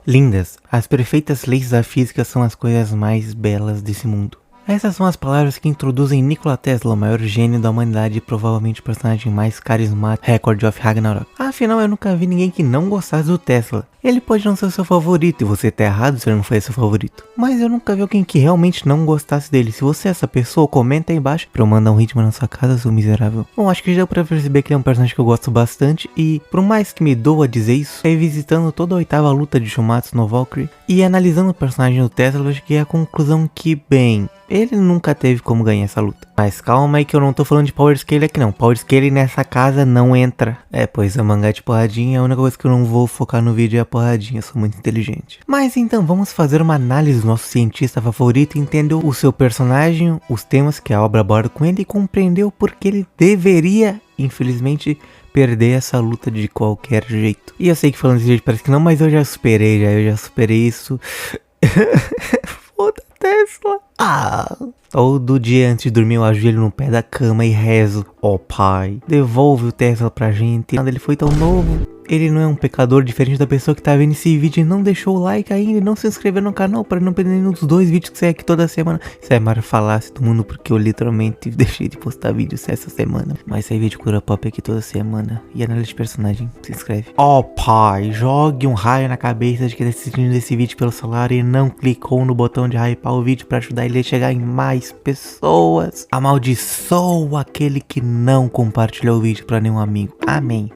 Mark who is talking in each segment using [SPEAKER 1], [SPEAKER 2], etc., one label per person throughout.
[SPEAKER 1] Lindas, as perfeitas leis da física são as coisas mais belas desse mundo. Essas são as palavras que introduzem Nikola Tesla, o maior gênio da humanidade e provavelmente o personagem mais carismático Record of Ragnarok. Afinal, eu nunca vi ninguém que não gostasse do Tesla. Ele pode não ser o seu favorito e você tá errado se ele não foi seu favorito. Mas eu nunca vi alguém que realmente não gostasse dele. Se você é essa pessoa, comenta aí embaixo pra eu mandar um ritmo na sua casa, seu miserável. Bom, acho que já deu pra perceber que ele é um personagem que eu gosto bastante. E por mais que me doa dizer isso, revisitando toda a 8ª luta de Shumatsu no Valkyrie e analisando o personagem do Tesla, eu cheguei à conclusão que, bem, ele nunca teve como ganhar essa luta. Mas calma aí que eu não tô falando de Power Scale aqui não. Power Scale nessa casa não entra. Pois a mangá de porradinha, a única coisa que eu não vou focar no vídeo é a porradinha, eu sou muito inteligente. Mas então vamos fazer uma análise do nosso cientista favorito, entendeu o seu personagem, os temas que a obra aborda com ele e compreendeu porque ele deveria, infelizmente, perder essa luta de qualquer jeito. E eu sei que falando desse jeito parece que não, mas eu já superei isso. Foda Tesla. Todo dia antes de dormir eu ajoelho no pé da cama e rezo: ó pai, devolve o Tesla pra gente. Ele foi tão novo. Ele não é um pecador diferente da pessoa que tá vendo esse vídeo e não deixou o like ainda e não se inscreveu no canal para não perder nenhum dos 2 vídeos que sai aqui toda semana. Isso é a maior falácia do mundo porque eu literalmente deixei de postar vídeos essa semana. Mas sai vídeo cura pop aqui toda semana. E análise de personagem, se inscreve. Ó pai, jogue um raio na cabeça de quem tá assistindo esse vídeo pelo celular e não clicou no botão de hypar o vídeo para ajudar ele a chegar em mais pessoas. Amaldiçoa aquele que não compartilhou o vídeo para nenhum amigo. Amém.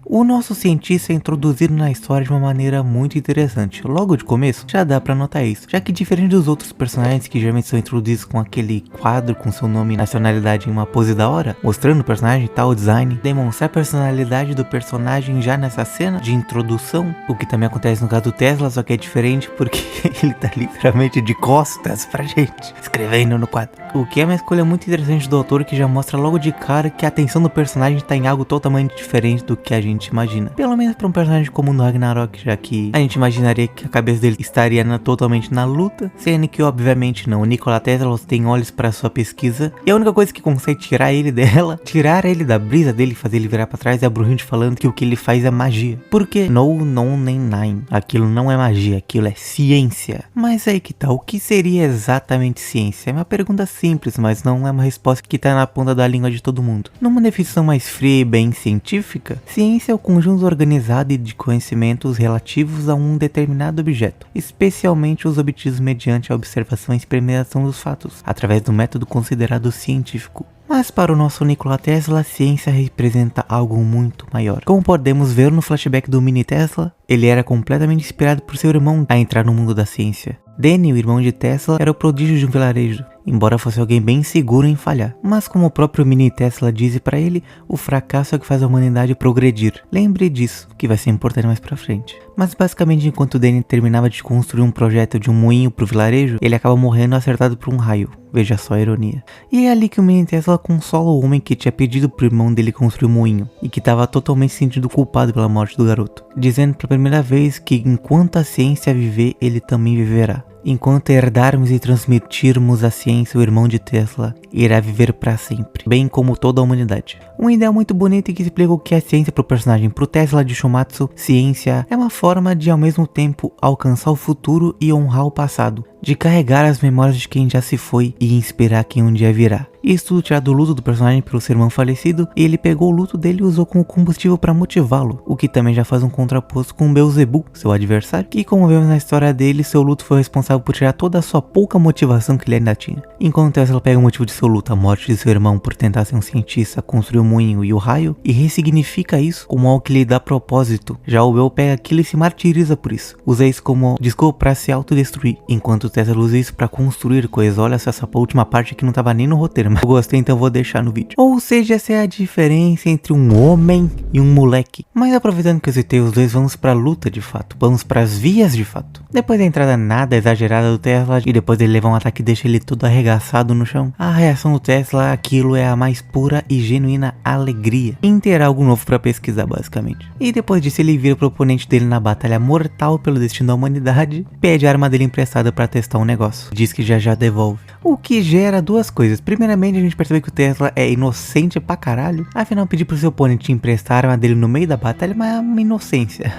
[SPEAKER 1] O nosso cientista é introduzido na história de uma maneira muito interessante. Logo de começo, já dá pra notar isso, já que diferente dos outros personagens que geralmente são introduzidos com aquele quadro com seu nome e nacionalidade em uma pose da hora, mostrando o personagem e tal design, demonstrar a personalidade do personagem já nessa cena de introdução, o que também acontece no caso do Tesla, só que é diferente porque ele tá literalmente de costas pra gente, escrevendo no quadro. O que é uma escolha muito interessante do autor, que já mostra logo de cara que a atenção do personagem tá em algo totalmente diferente do que a gente imagina. Pelo menos para um personagem como no Ragnarok, já que a gente imaginaria que a cabeça dele estaria totalmente na luta, sendo que obviamente não. O Nikola Tesla tem olhos para sua pesquisa e a única coisa que consegue tirar ele dela, tirar ele da brisa dele e fazer ele virar para trás é a Brunhilde falando que o que ele faz é magia. Porque não nem nine. Aquilo não é magia, aquilo é ciência. Mas aí que tá, o que seria exatamente ciência? É uma pergunta simples, mas não é uma resposta que tá na ponta da língua de todo mundo. Numa definição mais fria e bem científica, ciência é o conjunto organizado de conhecimentos relativos a um determinado objeto, especialmente os obtidos mediante a observação e experimentação dos fatos, através do método considerado científico. Mas para o nosso Nikola Tesla, a ciência representa algo muito maior. Como podemos ver no flashback do mini Tesla, ele era completamente inspirado por seu irmão a entrar no mundo da ciência. Danny, o irmão de Tesla, era o prodígio de um vilarejo, embora fosse alguém bem seguro em falhar. Mas como o próprio mini Tesla disse para ele, o fracasso é o que faz a humanidade progredir. Lembre disso, que vai ser importante mais pra frente. Mas basicamente, enquanto Danny terminava de construir um projeto de um moinho pro vilarejo, ele acaba morrendo acertado por um raio. Veja só a ironia. E é ali que o mini Tesla consola o homem que tinha pedido pro irmão dele construir o moinho, e que estava totalmente sentindo culpado pela morte do garoto, dizendo pela primeira vez que enquanto a ciência viver, ele também viverá. Enquanto herdarmos e transmitirmos a ciência, o irmão de Tesla irá viver para sempre, bem como toda a humanidade. Uma ideia muito bonita que explica o que é ciência para o personagem. Para o Tesla de Shumatsu, ciência é uma forma de ao mesmo tempo alcançar o futuro e honrar o passado, de carregar as memórias de quem já se foi e inspirar quem um dia virá. Isso tudo tirado do luto do personagem pelo seu irmão falecido, e ele pegou o luto dele e usou como combustível para motivá-lo, o que também já faz um contraposto com Beelzebub, seu adversário, que, como vemos na história dele, seu luto foi responsável por tirar toda a sua pouca motivação que ele ainda tinha. Enquanto Tesla pega o motivo de seu luto, a morte de seu irmão por tentar ser um cientista, construir o moinho e o raio, e ressignifica isso como algo que lhe dá propósito. Já o Bel pega aquilo e se martiriza por isso, usa isso como desculpa para se autodestruir, enquanto Tesla usa isso para construir coisas. Olha só, essa última parte aqui não tava nem no roteiro, mas eu gostei, então vou deixar no vídeo. Ou seja, essa é a diferença entre um homem e um moleque. Mas aproveitando que eu citei os dois, vamos pra luta de fato, vamos pras vias de fato. Depois da entrada nada exagerada do Tesla e depois dele levar um ataque que deixa ele todo arregaçado no chão, a reação do Tesla, aquilo é a mais pura e genuína alegria em ter algo novo pra pesquisar, basicamente. E depois disso ele vira pro oponente dele na batalha mortal pelo destino da humanidade, pede a arma dele emprestada pra testar um negócio, diz que já devolve. O que gera duas coisas. Primeiramente, Finalmente a gente percebe que o Tesla é inocente pra caralho. Afinal, pedir pro seu oponente emprestar a arma dele no meio da batalha, mas é uma inocência.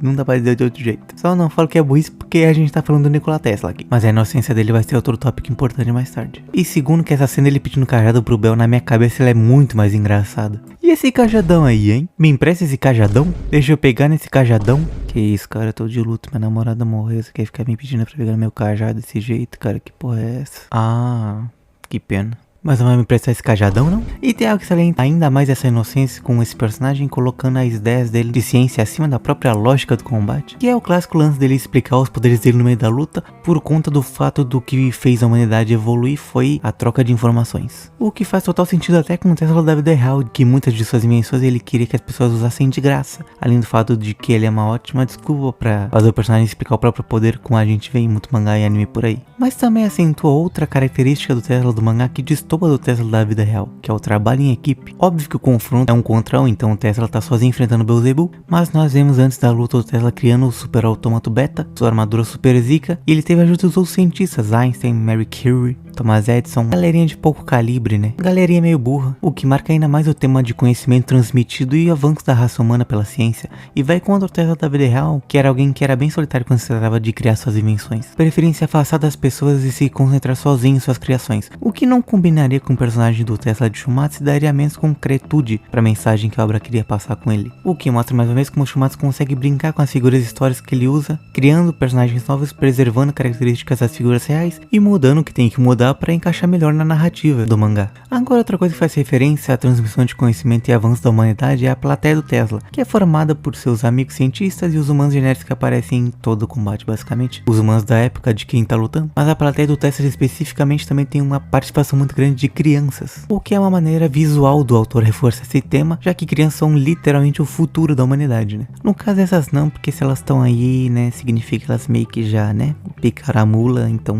[SPEAKER 1] Não dá pra dizer de outro jeito. Só não falo que é burrice porque a gente tá falando do Nikola Tesla aqui. Mas a inocência dele vai ser outro tópico importante mais tarde. E segundo que essa cena ele pedindo cajado pro Bell, na minha cabeça ela é muito mais engraçada. E esse cajadão aí, hein? Me empresta esse cajadão? Deixa eu pegar nesse cajadão. Que isso, cara, eu tô de luto, minha namorada morreu. Você quer ficar me pedindo pra pegar meu cajado desse jeito, cara? Que porra é essa? Ah, que pena. Mas não vai me emprestar esse cajadão, não? E tem algo que salienta ainda mais essa inocência com esse personagem, colocando as ideias dele de ciência acima da própria lógica do combate, que é o clássico lance dele explicar os poderes dele no meio da luta, por conta do fato do que fez a humanidade evoluir foi a troca de informações. O que faz total sentido até com o Tesla da vida real, que muitas de suas invenções ele queria que as pessoas usassem de graça, além do fato de que ele é uma ótima desculpa pra fazer o personagem explicar o próprio poder, como a gente vê em muito mangá e anime por aí. Mas também acentua outra característica do Tesla do mangá que destoa do Tesla da vida real, que é o trabalho em equipe. Óbvio que o confronto é um contra um, então o Tesla tá sozinho enfrentando o Beelzebub, mas nós vemos antes da luta o Tesla criando o Super Autômato Beta, sua armadura Super Zika, e ele teve a ajuda dos outros cientistas, Einstein, Marie Curie, Thomas Edison, galerinha de pouco calibre, né? Galerinha meio burra, o que marca ainda mais o tema de conhecimento transmitido e avanço da raça humana pela ciência, e vai contra o Tesla da vida real, que era alguém que era bem solitário quando se tratava de criar suas invenções, preferindo se afastar das pessoas e se concentrar sozinho em suas criações, o que não combinaria com o personagem do Tesla de Shumatsu e daria menos concretude para a mensagem que a obra queria passar com ele, o que mostra mais uma vez como o Shumatsu consegue brincar com as figuras históricas que ele usa, criando personagens novos, preservando características das figuras reais e mudando o que tem que mudar para encaixar melhor na narrativa do mangá. Agora, outra coisa que faz referência à transmissão de conhecimento e avanço da humanidade é a plateia do Tesla, que é formada por seus amigos cientistas e os humanos genéricos que aparecem em todo o combate, basicamente. Os humanos da época de quem tá lutando. Mas a plateia do Tesla especificamente também tem uma participação muito grande de crianças, o que é uma maneira visual do autor reforçar esse tema, já que crianças são literalmente o futuro da humanidade, né? No caso essas não, porque se elas estão aí, né, significa que elas meio que já, né, picaram a mula, então,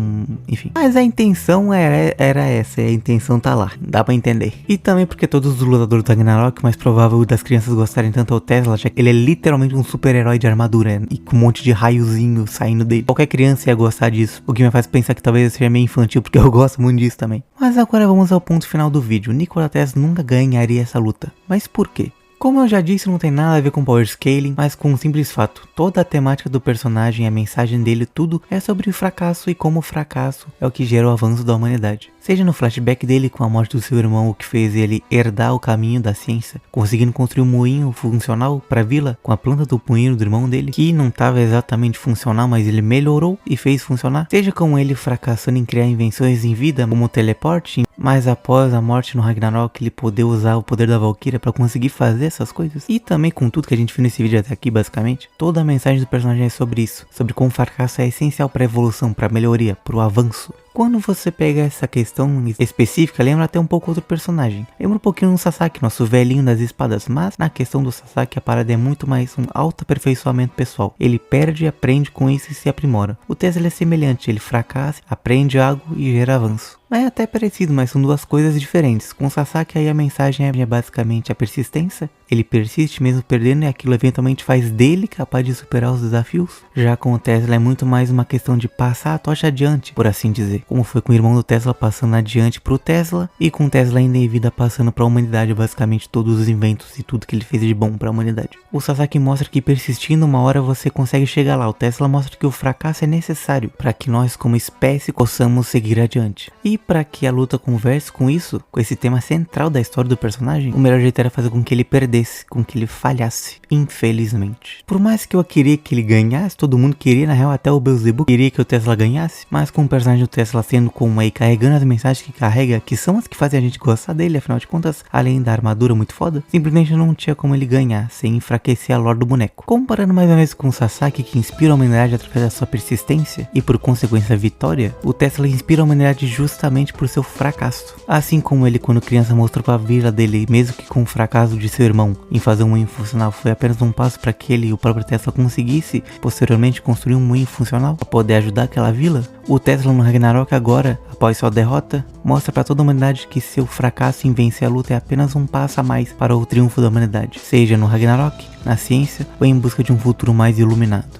[SPEAKER 1] enfim. Mas a intenção era essa, e a intenção tá lá, dá pra entender. E também porque todos os lutadores do Ragnarok, mais provável das crianças gostarem tanto ao Tesla, já que ele é literalmente um super-herói de armadura, né? E com um monte de raiozinho saindo dele. Qualquer criança ia gostar disso, o que me faz pensar que talvez seja meio infantil, porque eu gosto muito disso também. Mas agora vamos ao ponto final do vídeo. Nikola Tesla nunca ganharia essa luta. Mas por quê? Como eu já disse, não tem nada a ver com power scaling, mas com um simples fato. Toda a temática do personagem, a mensagem dele, tudo é sobre o fracasso e como o fracasso é o que gera o avanço da humanidade. Seja no flashback dele com a morte do seu irmão, o que fez ele herdar o caminho da ciência, conseguindo construir um moinho funcional para a vila com a planta do punho do irmão dele, que não estava exatamente funcional, mas ele melhorou e fez funcionar. Seja com ele fracassando em criar invenções em vida, como o teleporte, mas após a morte no Ragnarok ele poder usar o poder da Valkyria para conseguir fazer essas coisas. E também com tudo que a gente viu nesse vídeo até aqui, basicamente, toda a mensagem do personagem é sobre isso, sobre como o fracasso é essencial para a evolução, para a melhoria, para o avanço. Quando você pega essa questão específica, lembra até um pouco outro personagem. Lembra um pouquinho do Sasaki, nosso velhinho das espadas, mas na questão do Sasaki a parada é muito mais um auto-aperfeiçoamento pessoal. Ele perde, aprende com isso e se aprimora. O Tesla é semelhante, ele fracassa, aprende algo e gera avanço. É até parecido, mas são duas coisas diferentes. Com o Sasaki aí a mensagem é basicamente a persistência. Ele persiste mesmo perdendo e aquilo eventualmente faz dele capaz de superar os desafios. Já com o Tesla é muito mais uma questão de passar a tocha adiante, por assim dizer. Como foi com o irmão do Tesla passando adiante pro Tesla e com o Tesla ainda em vida passando para a humanidade basicamente todos os inventos e tudo que ele fez de bom para a humanidade. O Sasaki mostra que persistindo uma hora você consegue chegar lá. O Tesla mostra que o fracasso é necessário para que nós como espécie possamos seguir adiante. E para que a luta converse com isso, com esse tema central da história do personagem, o melhor jeito era fazer com que ele perdesse, com que ele falhasse, infelizmente. Por mais que eu queria que ele ganhasse, todo mundo queria, na real até o Beelzebub queria que o Tesla ganhasse, mas com o personagem do Tesla sendo como aí, carregando as mensagens que carrega, que são as que fazem a gente gostar dele, afinal de contas, além da armadura muito foda, simplesmente não tinha como ele ganhar, sem enfraquecer a lore do boneco. Comparando mais uma vez com o Sasaki, que inspira a humanidade através da sua persistência, e por consequência a vitória, o Tesla inspira a humanidade justamente por seu fracasso. Assim como ele quando criança mostrou para a vila dele, mesmo que com o fracasso de seu irmão em fazer um moinho funcional foi apenas um passo para que ele e o próprio Tesla conseguisse posteriormente construir um moinho funcional para poder ajudar aquela vila, o Tesla no Ragnarok agora, após sua derrota, mostra para toda a humanidade que seu fracasso em vencer a luta é apenas um passo a mais para o triunfo da humanidade, seja no Ragnarok, na ciência ou em busca de um futuro mais iluminado.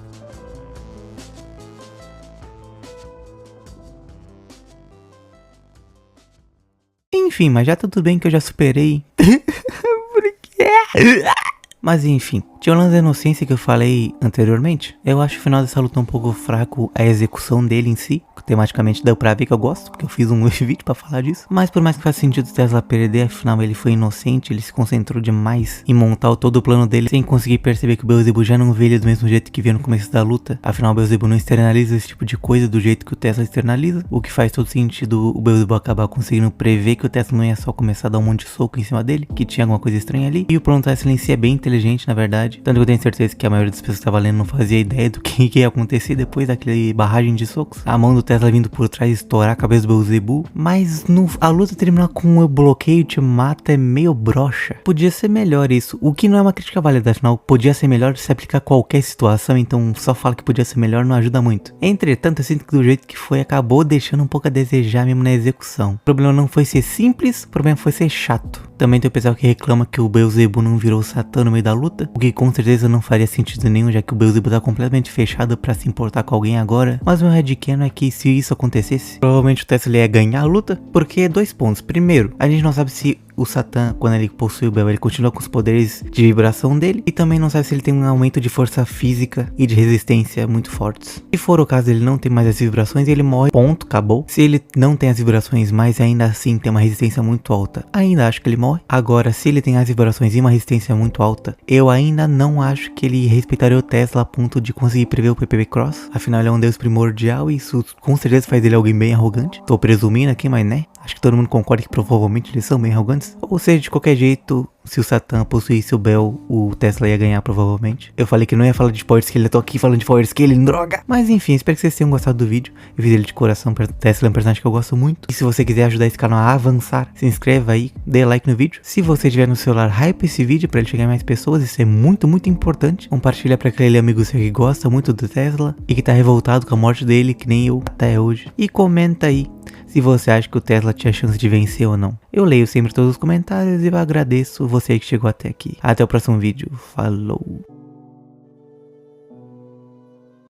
[SPEAKER 1] Enfim, mas já tá tudo bem que eu já superei. Por quê? Mas enfim, tinha o lance da inocência que eu falei anteriormente. Eu acho o final dessa luta um pouco fraco, a execução dele em si. Tematicamente deu pra ver que eu gosto, porque eu fiz um vídeo pra falar disso. Mas por mais que faça sentido o Tesla perder, afinal ele foi inocente, ele se concentrou demais em montar todo o plano dele, sem conseguir perceber que o Beelzebub já não vê ele do mesmo jeito que via no começo da luta. Afinal o Beelzebub não externaliza esse tipo de coisa do jeito que o Tesla externaliza, o que faz todo sentido o Beelzebub acabar conseguindo prever que o Tesla não ia só começar a dar um monte de soco em cima dele, que tinha alguma coisa estranha ali. E o plano Tesla em si é bem inteligente, na verdade, tanto que eu tenho certeza que a maioria das pessoas que tava lendo não fazia ideia do que ia acontecer depois daquele barragem de socos. A mão do Tesla vindo por trás estourar a cabeça do Beelzebub, mas a luta terminar com o bloqueio te mata é meio broxa. Podia ser melhor isso, o que não é uma crítica válida, afinal podia ser melhor se aplicar a qualquer situação, então só fala que podia ser melhor não ajuda muito. Entretanto, eu sinto que do jeito que foi acabou deixando um pouco a desejar mesmo na execução. O problema não foi ser simples, o problema foi ser chato. Também tem o pessoal que reclama que o Beelzebub não virou o Satã no meio da luta, o que com certeza não faria sentido nenhum, já que o Beelzebub tá completamente fechado pra se importar com alguém agora. Mas meu headcanon é que se isso acontecesse, provavelmente o Tesla ia ganhar a luta, porque 2 pontos. Primeiro, a gente não sabe se o Satã, quando ele possui o Bel, ele continua com os poderes de vibração dele, e também não sabe se ele tem um aumento de força física e de resistência muito fortes. Se for o caso, ele não tem mais as vibrações, ele morre, ponto, acabou. Se ele não tem as vibrações, mas ainda assim tem uma resistência muito alta, ainda acho que ele morre. Agora, se ele tem as vibrações e uma resistência muito alta, eu ainda não acho que ele respeitaria o Tesla a ponto de conseguir prever o PPB Cross. Afinal, ele é um deus primordial e isso com certeza faz dele alguém bem arrogante. Tô presumindo aqui, mas né? Acho que todo mundo concorda que provavelmente eles são bem arrogantes. Ou seja, de qualquer jeito, se o Satã possuísse o Bel, o Tesla ia ganhar provavelmente. Eu falei que não ia falar de Power Scaling, eu tô aqui falando de Power Scaling, droga! Mas enfim, espero que vocês tenham gostado do vídeo. Eu fiz ele de coração, o Tesla é um personagem que eu gosto muito. E se você quiser ajudar esse canal a avançar, se inscreva aí, dê like no vídeo. Se você tiver no celular, hype esse vídeo pra ele chegar a mais pessoas, isso é muito, muito importante. Compartilha pra aquele amigo seu que gosta muito do Tesla e que tá revoltado com a morte dele, que nem eu até hoje. E comenta aí se você acha que o Tesla tinha chance de vencer ou não. Eu leio sempre todos os comentários e eu agradeço você que chegou até aqui. Até o próximo vídeo. Falou!